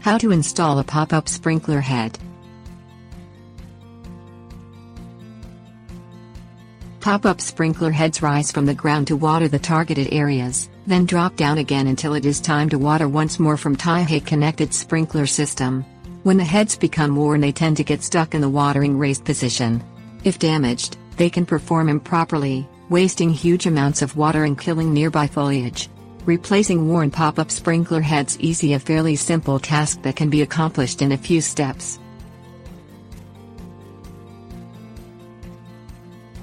How to install a pop-up sprinkler head. Pop-up sprinkler heads rise from the ground to water the targeted areas, then drop down again until it is time to water once more from tyhe connected sprinkler system. When the heads become worn, they tend to get stuck in the watering raised position. If damaged, they can perform improperly, wasting huge amounts of water and killing nearby foliage. Replacing worn pop-up sprinkler heads is a fairly simple task that can be accomplished in a few steps.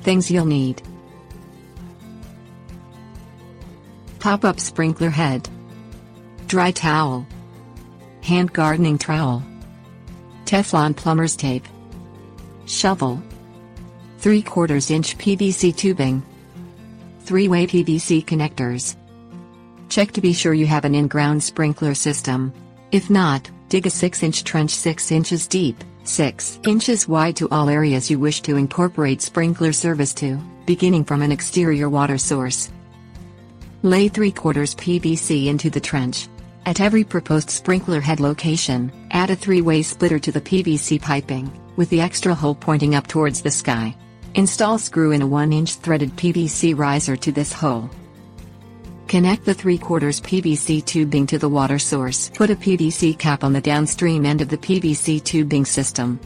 Things you'll need: pop-up sprinkler head, dry towel, hand gardening trowel, Teflon plumber's tape, shovel, 3/4 inch PVC tubing, 3-way PVC connectors. Check to be sure you have an in-ground sprinkler system. If not, dig a 6-inch trench 6 inches deep, 6 inches wide to all areas you wish to incorporate sprinkler service to, beginning from an exterior water source. Lay 3/4 PVC into the trench. At every proposed sprinkler head location, add a 3-way splitter to the PVC piping, with the extra hole pointing up towards the sky. Install screw in a 1-inch threaded PVC riser to this hole. Connect the 3/4 PVC tubing to the water source. Put a PVC cap on the downstream end of the PVC tubing system.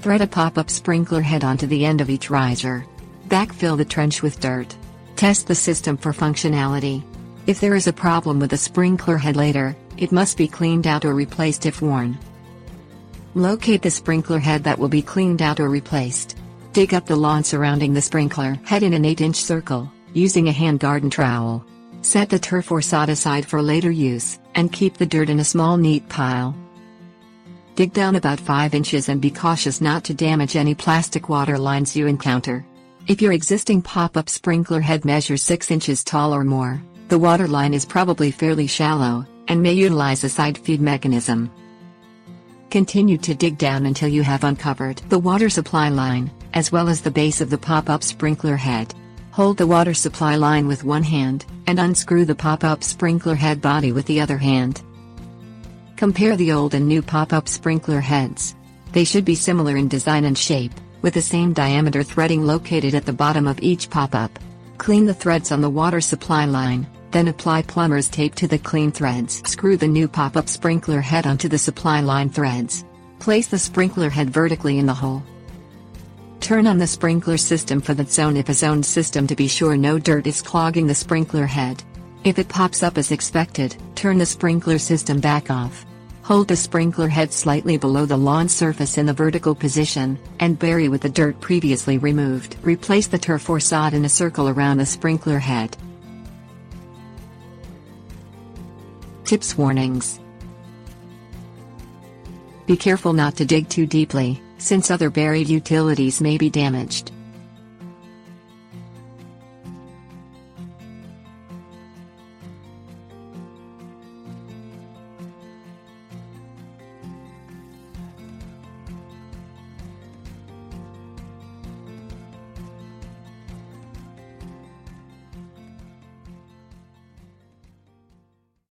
Thread a pop-up sprinkler head onto the end of each riser. Backfill the trench with dirt. Test the system for functionality. If there is a problem with the sprinkler head later, it must be cleaned out or replaced if worn. Locate the sprinkler head that will be cleaned out or replaced. Dig up the lawn surrounding the sprinkler head in an 8-inch circle, using a hand garden trowel. Set the turf or sod aside for later use, and keep the dirt in a small neat pile. Dig down about 5 inches and be cautious not to damage any plastic water lines you encounter. If your existing pop-up sprinkler head measures 6 inches tall or more, the water line is probably fairly shallow, and may utilize a side feed mechanism. Continue to dig down until you have uncovered the water supply line, as well as the base of the pop-up sprinkler head. Hold the water supply line with one hand, and unscrew the pop-up sprinkler head body with the other hand. Compare the old and new pop-up sprinkler heads. They should be similar in design and shape, with the same diameter threading located at the bottom of each pop-up. Clean the threads on the water supply line, then apply plumber's tape to the clean threads. Screw the new pop-up sprinkler head onto the supply line threads. Place the sprinkler head vertically in the hole. Turn on the sprinkler system for that zone if a zoned system to be sure no dirt is clogging the sprinkler head. If it pops up as expected, turn the sprinkler system back off. Hold the sprinkler head slightly below the lawn surface in the vertical position, and bury with the dirt previously removed. Replace the turf or sod in a circle around the sprinkler head. Tips: warnings. Be careful not to dig too deeply, since other buried utilities may be damaged.